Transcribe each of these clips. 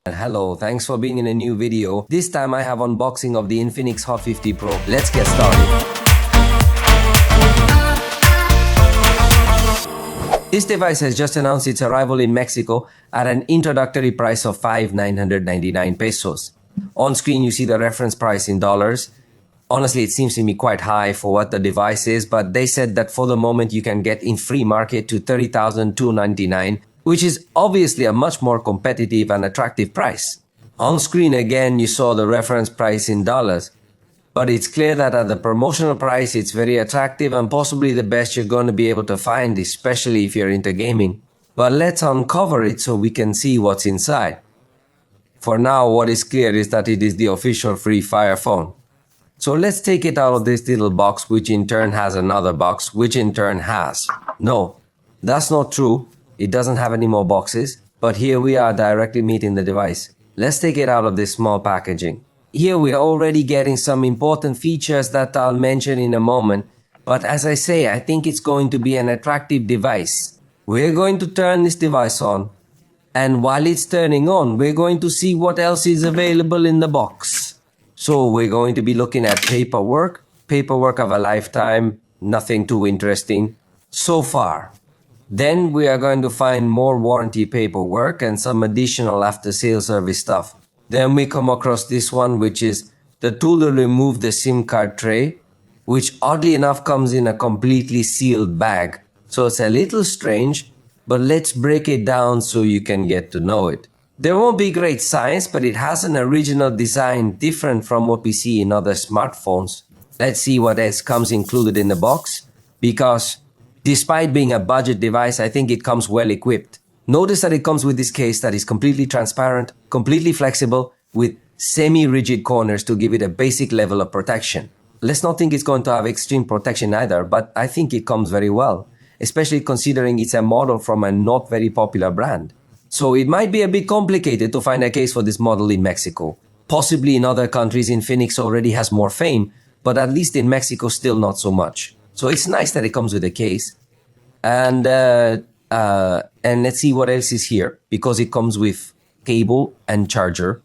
And hello, thanks for being in a new video. This time I have unboxing of the Infinix Hot 50 Pro. Let's get started. This device has just announced its arrival in Mexico at an introductory price of 5,999 pesos. On screen you see the reference price in dollars. Honestly, it seems to me quite high for what the device is, but they said that for the moment you can get in free market to 30,299, which is obviously a much more competitive and attractive price. On screen again you saw the reference price in dollars, but it's clear that at the promotional price it's very attractive and possibly the best you're going to be able to find, especially if you're into gaming. But let's uncover it so we can see what's inside. For now, what is clear is that it is the official Free Fire phone. So let's take it out of this little box, which in turn has another box, which in turn has... No, that's not true. It doesn't have any more boxes, but here we are directly meeting the device. Let's take it out of this small packaging. Here we are already getting some important features that I'll mention in a moment, but as I say, I think it's going to be an attractive device. We're going to turn this device on, and while it's turning on, we're going to see what else is available in the box. So we're going to be looking at paperwork of a lifetime, nothing too interesting so far. Then we are going to find more warranty paperwork and some additional after-sales service stuff. Then we come across this one, which is the tool to remove the SIM card tray, which oddly enough comes in a completely sealed bag. So it's a little strange, but let's break it down so you can get to know it. There won't be great science, but it has an original design different from what we see in other smartphones. Let's see what else comes included in the box, because despite being a budget device, I think it comes well equipped. Notice that it comes with this case that is completely transparent, completely flexible, with semi-rigid corners to give it a basic level of protection. Let's not think it's going to have extreme protection either, but I think it comes very well, especially considering it's a model from a not very popular brand. So it might be a bit complicated to find a case for this model in Mexico. Possibly in other countries, Infinix already has more fame, but at least in Mexico still not so much. So it's nice that it comes with a case. And let's see what else is here, because it comes with cable and charger.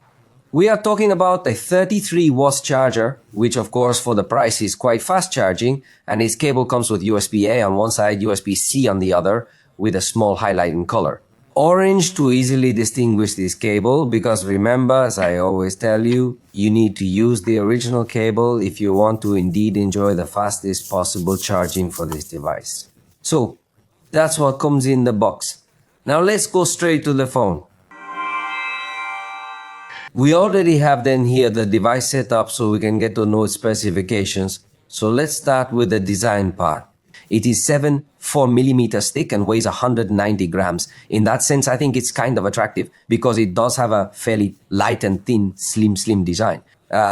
We are talking about a 33 watts charger, which of course for the price is quite fast charging, and its cable comes with USB-A on one side, USB-C on the other, with a small highlight in color. Orange to easily distinguish this cable, because remember, as I always tell you, you need to use the original cable if you want to indeed enjoy the fastest possible charging for this device. So, that's what comes in the box. Now let's go straight to the phone. We already have then here the device set up so we can get to know its specifications. So let's start with the design part. It is 7.4mm thick and weighs 190 grams. In that sense, I think it's kind of attractive because it does have a fairly light and thin, slim design. But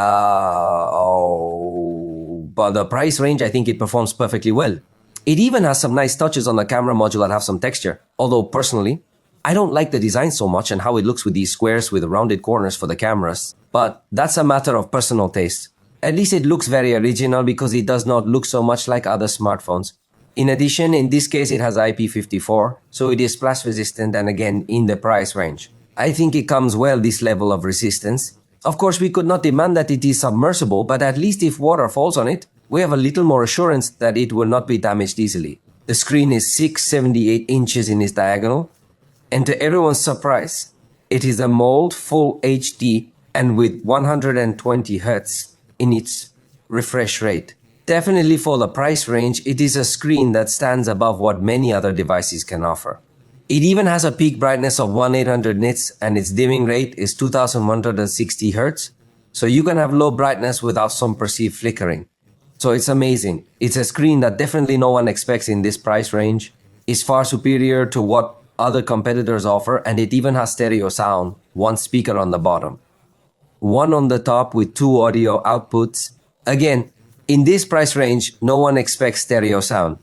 the price range, I think it performs perfectly well. It even has some nice touches on the camera module that have some texture. Although personally, I don't like the design so much and how it looks with these squares with rounded corners for the cameras. But that's a matter of personal taste. At least it looks very original because it does not look so much like other smartphones. In addition, in this case it has IP54, so it is splash resistant and again in the price range. I think it comes well this level of resistance. Of course we could not demand that it is submersible, but at least if water falls on it, we have a little more assurance that it will not be damaged easily. The screen is 678 inches in its diagonal, and to everyone's surprise, it is a mold full HD and with 120 Hz in its refresh rate. Definitely for the price range, it is a screen that stands above what many other devices can offer. It even has a peak brightness of 1800 nits and its dimming rate is 2160 Hz, so you can have low brightness without some perceived flickering. So it's amazing. It's a screen that definitely no one expects in this price range. It's far superior to what other competitors offer, and it even has stereo sound, one speaker on the bottom, one on the top with two audio outputs. Again, in this price range, no one expects stereo sound.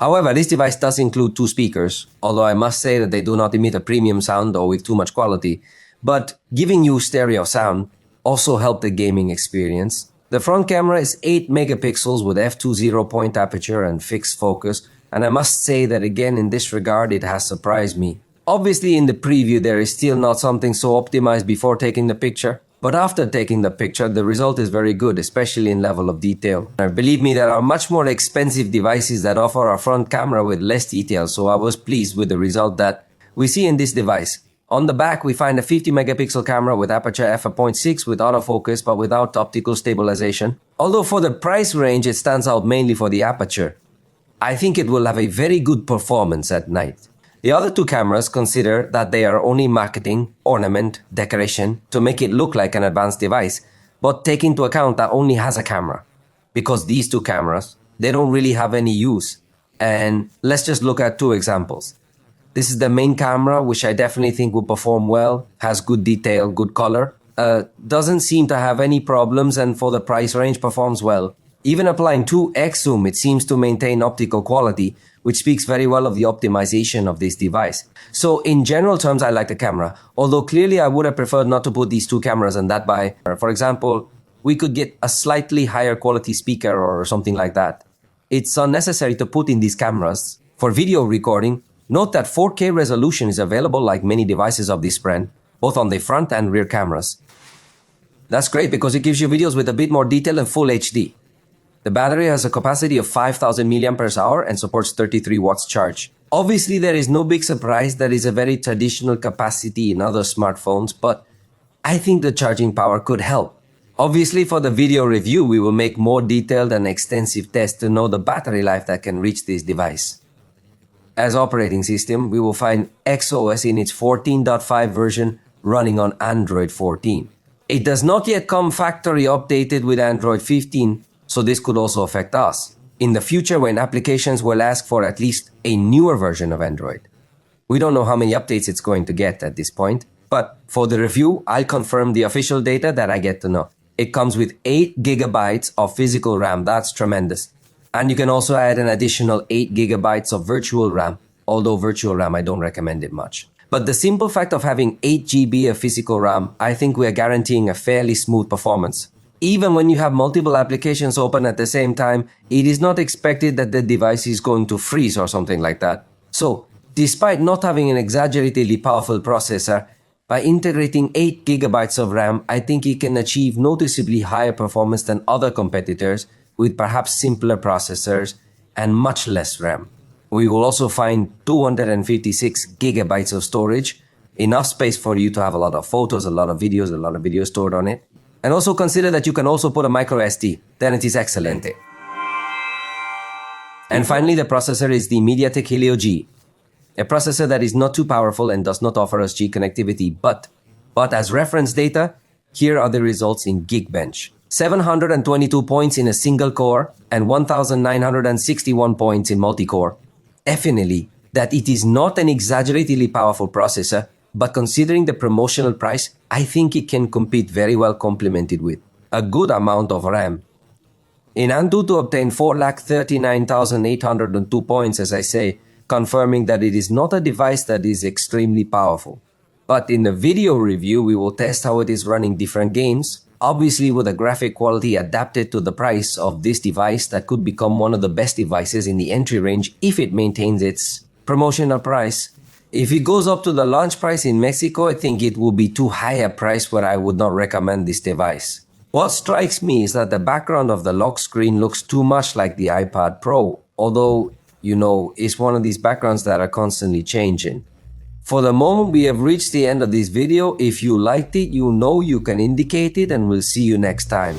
However, this device does include two speakers, although I must say that they do not emit a premium sound or with too much quality, but giving you stereo sound also helped the gaming experience. The front camera is 8 megapixels with f2.0 point aperture and fixed focus, and I must say that again in this regard it has surprised me. Obviously in the preview there is still not something so optimized before taking the picture, but after taking the picture the result is very good, especially in level of detail. Now, believe me, there are much more expensive devices that offer a front camera with less detail, so I was pleased with the result that we see in this device. On the back we find a 50 megapixel camera with aperture f/.6 with autofocus but without optical stabilization. Although for the price range it stands out mainly for the aperture. I think it will have a very good performance at night. The other two cameras consider that they are only marketing, ornament, decoration to make it look like an advanced device, but take into account that only has a camera. Because these two cameras, they don't really have any use. And let's just look at two examples. This is the main camera, which I definitely think will perform well, has good detail, good color, doesn't seem to have any problems, and for the price range performs well. Even applying 2x zoom, it seems to maintain optical quality, which speaks very well of the optimization of this device. So in general terms, I like the camera, although clearly I would have preferred not to put these two cameras and that by. For example, we could get a slightly higher quality speaker or something like that. It's unnecessary to put in these cameras. For video recording, note that 4K resolution is available like many devices of this brand, both on the front and rear cameras. That's great because it gives you videos with a bit more detail and full HD. The battery has a capacity of 5000 mAh and supports 33 watts charge. Obviously, there is no big surprise that is a very traditional capacity in other smartphones, but I think the charging power could help. Obviously, for the video review, we will make more detailed and extensive tests to know the battery life that can reach this device. As operating system, we will find XOS in its 14.5 version running on Android 14. It does not yet come factory updated with Android 15, so this could also affect us in the future when applications will ask for at least a newer version of Android. We don't know how many updates it's going to get at this point, but for the review, I'll confirm the official data that I get to know. It comes with 8 gigabytes of physical RAM, that's tremendous. And you can also add an additional 8 gigabytes of virtual RAM, although virtual RAM I don't recommend it much. But the simple fact of having 8 GB of physical RAM, I think we are guaranteeing a fairly smooth performance. Even when you have multiple applications open at the same time, it is not expected that the device is going to freeze or something like that. So, despite not having an exaggeratedly powerful processor, by integrating 8 gigabytes of RAM, I think it can achieve noticeably higher performance than other competitors with perhaps simpler processors and much less RAM. We will also find 256 gigabytes of storage, enough space for you to have a lot of photos, a lot of videos stored on it. And also consider that you can also put a micro SD, then it is excellent. And finally, the processor is the MediaTek Helio G, a processor that is not too powerful and does not offer us G connectivity, but as reference data, here are the results in Geekbench. 722 points in a single core and 1961 points in multi-core. Definitely that it is not an exaggeratedly powerful processor, but considering the promotional price, I think it can compete very well complemented with a good amount of RAM. In Antutu obtained 439,802 points, as I say, confirming that it is not a device that is extremely powerful. But in the video review, we will test how it is running different games, obviously with a graphic quality adapted to the price of this device that could become one of the best devices in the entry range if it maintains its promotional price. If it goes up to the launch price in Mexico, I think it will be too high a price where I would not recommend this device. What strikes me is that the background of the lock screen looks too much like the iPad Pro, although, it's one of these backgrounds that are constantly changing. For the moment, we have reached the end of this video. If you liked it, you can indicate it, and we'll see you next time.